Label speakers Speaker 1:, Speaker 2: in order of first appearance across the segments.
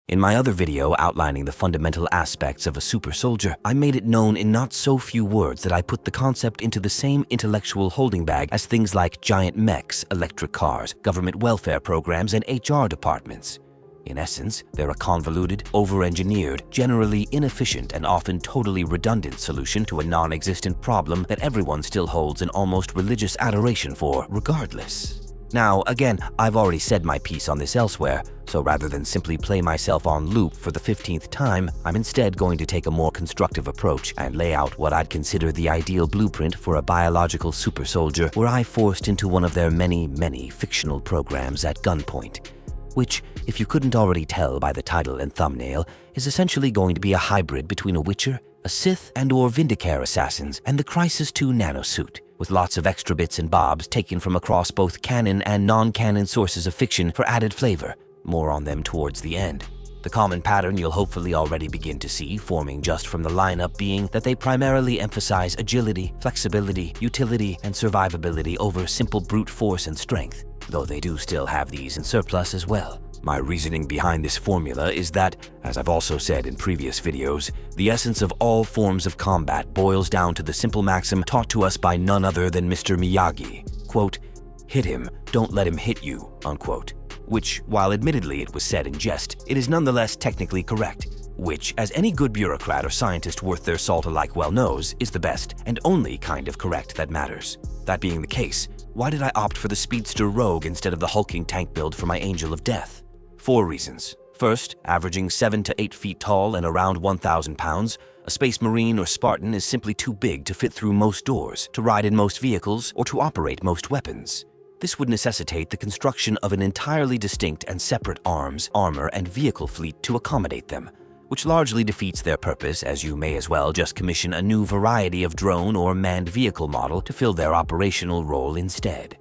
Speaker 1: In my other video outlining the fundamental aspects of a super soldier, I made it known in not so few words that I put the concept into the same intellectual holding bag as things like giant mechs, electric cars, government welfare programs, and HR departments. In essence, they're a convoluted, over-engineered, generally inefficient, and often totally redundant solution to a non-existent problem that everyone still holds an almost religious adoration for, regardless. Now, again, I've already said my piece on this elsewhere, so rather than simply play myself on loop for the 15th time, I'm instead going to take a more constructive approach and lay out what I'd consider the ideal blueprint for a biological super soldier were I forced into one of their many, many fictional programs at gunpoint. Which, if you couldn't already tell by the title and thumbnail, is essentially going to be a hybrid between a Witcher, a Sith and/or Vindicare assassins, and the Crisis 2 nanosuit, with lots of extra bits and bobs taken from across both canon and non-canon sources of fiction for added flavor, more on them towards the end. The common pattern you'll hopefully already begin to see forming just from the lineup being that they primarily emphasize agility, flexibility, utility, and survivability over simple brute force and strength, though they do still have these in surplus as well. My reasoning behind this formula is that, as I've also said in previous videos, the essence of all forms of combat boils down to the simple maxim taught to us by none other than Mr. Miyagi, quote, "Hit him, don't let him hit you," unquote. Which, while admittedly it was said in jest, it is nonetheless technically correct, which, as any good bureaucrat or scientist worth their salt alike well knows, is the best and only kind of correct that matters. That being the case, why did I opt for the Speedster Rogue instead of the hulking tank build for my Angel of Death? 4 reasons. First, averaging 7 to 8 feet tall and around 1,000 pounds, a Space Marine or Spartan is simply too big to fit through most doors, to ride in most vehicles, or to operate most weapons. This would necessitate the construction of an entirely distinct and separate arms, armor, and vehicle fleet to accommodate them, which largely defeats their purpose, as you may as well just commission a new variety of drone or manned vehicle model to fill their operational role instead.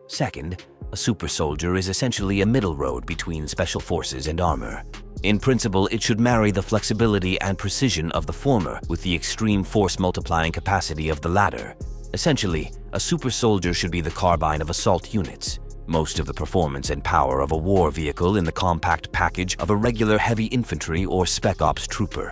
Speaker 1: Second, a super soldier is essentially a middle road between special forces and armor. In principle, it should marry the flexibility and precision of the former with the extreme force multiplying capacity of the latter. Essentially, a super soldier should be the carbine of assault units, most of the performance and power of a war vehicle in the compact package of a regular heavy infantry or spec ops trooper.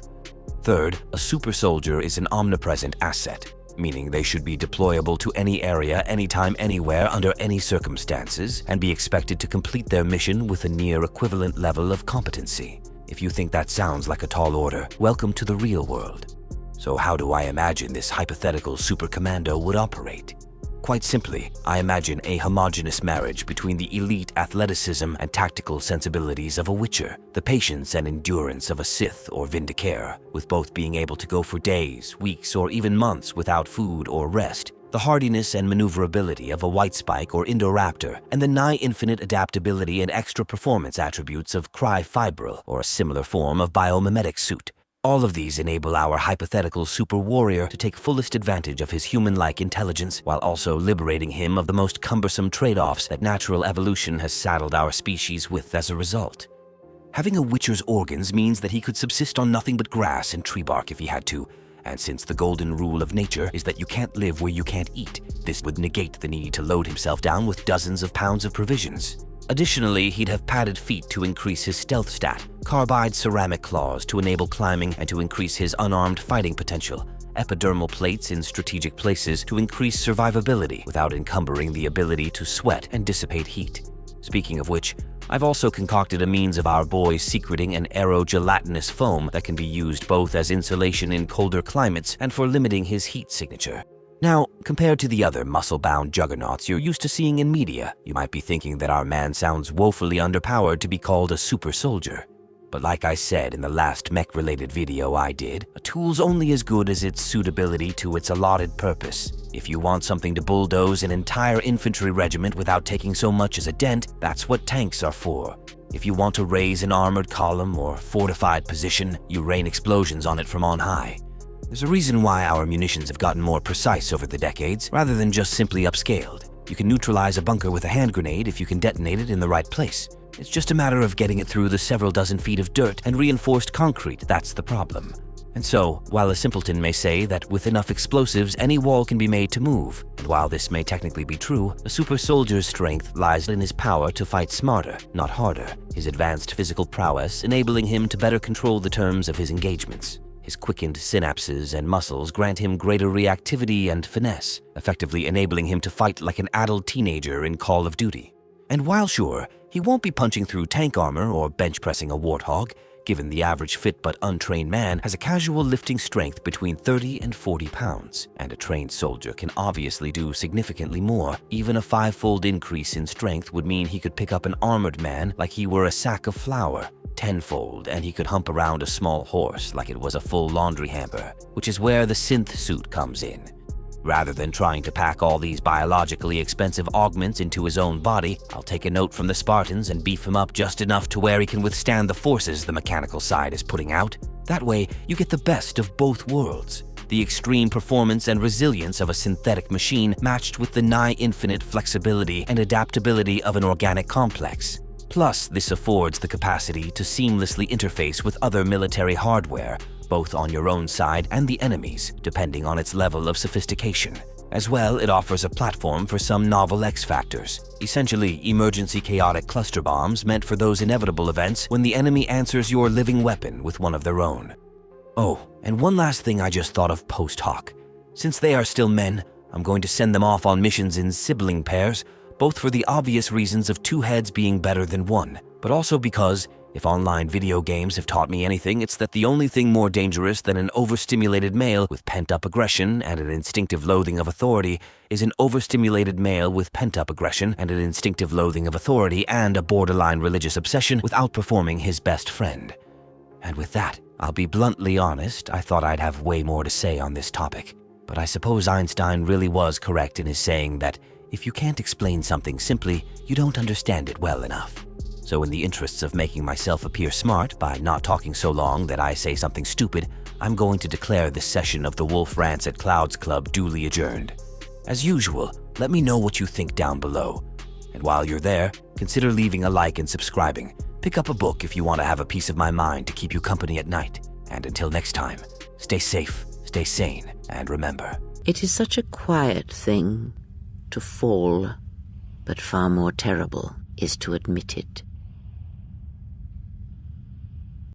Speaker 1: Third, a super soldier is an omnipresent asset, meaning they should be deployable to any area, anytime, anywhere, under any circumstances, and be expected to complete their mission with a near equivalent level of competency. If you think that sounds like a tall order, welcome to the real world. So how do I imagine this hypothetical super commando would operate? Quite simply, I imagine a homogeneous marriage between the elite athleticism and tactical sensibilities of a Witcher, the patience and endurance of a Sith or Vindicare, with both being able to go for days, weeks, or even months without food or rest, the hardiness and maneuverability of a White Spike or Indoraptor, and the nigh-infinite adaptability and extra performance attributes of Cry-Fibril or a similar form of biomimetic suit. All of these enable our hypothetical super warrior to take fullest advantage of his human-like intelligence while also liberating him of the most cumbersome trade-offs that natural evolution has saddled our species with as a result. Having a Witcher's organs means that he could subsist on nothing but grass and tree bark if he had to, and since the golden rule of nature is that you can't live where you can't eat, this would negate the need to load himself down with dozens of pounds of provisions. Additionally, he'd have padded feet to increase his stealth stat, carbide ceramic claws to enable climbing and to increase his unarmed fighting potential, epidermal plates in strategic places to increase survivability without encumbering the ability to sweat and dissipate heat. Speaking of which, I've also concocted a means of our boy secreting an aerogelatinous foam that can be used both as insulation in colder climates and for limiting his heat signature. Now, compared to the other muscle-bound juggernauts you're used to seeing in media, you might be thinking that our man sounds woefully underpowered to be called a super soldier. But like I said in the last mech-related video I did, a tool's only as good as its suitability to its allotted purpose. If you want something to bulldoze an entire infantry regiment without taking so much as a dent, that's what tanks are for. If you want to raise an armored column or fortified position, you rain explosions on it from on high. There's a reason why our munitions have gotten more precise over the decades, rather than just simply upscaled. You can neutralize a bunker with a hand grenade if you can detonate it in the right place. It's just a matter of getting it through the several dozen feet of dirt and reinforced concrete that's the problem. And so, while a simpleton may say that with enough explosives any wall can be made to move, and while this may technically be true, a super soldier's strength lies in his power to fight smarter, not harder, his advanced physical prowess enabling him to better control the terms of his engagements. His quickened synapses and muscles grant him greater reactivity and finesse, effectively enabling him to fight like an adult teenager in Call of Duty. And while sure, he won't be punching through tank armor or bench pressing a warthog, given the average fit but untrained man has a casual lifting strength between 30 and 40 pounds, and a trained soldier can obviously do significantly more. Even a 5-fold increase in strength would mean he could pick up an armored man like he were a sack of flour, 10-fold, and he could hump around a small horse like it was a full laundry hamper, which is where the synth suit comes in. Rather than trying to pack all these biologically expensive augments into his own body, I'll take a note from the Spartans and beef him up just enough to where he can withstand the forces the mechanical side is putting out. That way, you get the best of both worlds. The extreme performance and resilience of a synthetic machine matched with the nigh-infinite flexibility and adaptability of an organic complex. Plus, this affords the capacity to seamlessly interface with other military hardware, both on your own side and the enemy's, depending on its level of sophistication. As well, it offers a platform for some novel X-factors, essentially emergency chaotic cluster bombs meant for those inevitable events when the enemy answers your living weapon with one of their own. Oh, and one last thing I just thought of post hoc. Since they are still men, I'm going to send them off on missions in sibling pairs, both for the obvious reasons of 2 heads being better than 1, but also because if online video games have taught me anything, it's that the only thing more dangerous than an overstimulated male with pent-up aggression and an instinctive loathing of authority is an overstimulated male with pent-up aggression and an instinctive loathing of authority and a borderline religious obsession with outperforming his best friend. And with that, I'll be bluntly honest, I thought I'd have way more to say on this topic. But I suppose Einstein really was correct in his saying that if you can't explain something simply, you don't understand it well enough. So in the interests of making myself appear smart by not talking so long that I say something stupid, I'm going to declare this session of the Wolf Rants at Clouds Club duly adjourned. As usual, let me know what you think down below. And while you're there, consider leaving a like and subscribing. Pick up a book if you want to have a piece of my mind to keep you company at night. And until next time, stay safe, stay sane, and remember,
Speaker 2: it is such a quiet thing to fall, but far more terrible is to admit it.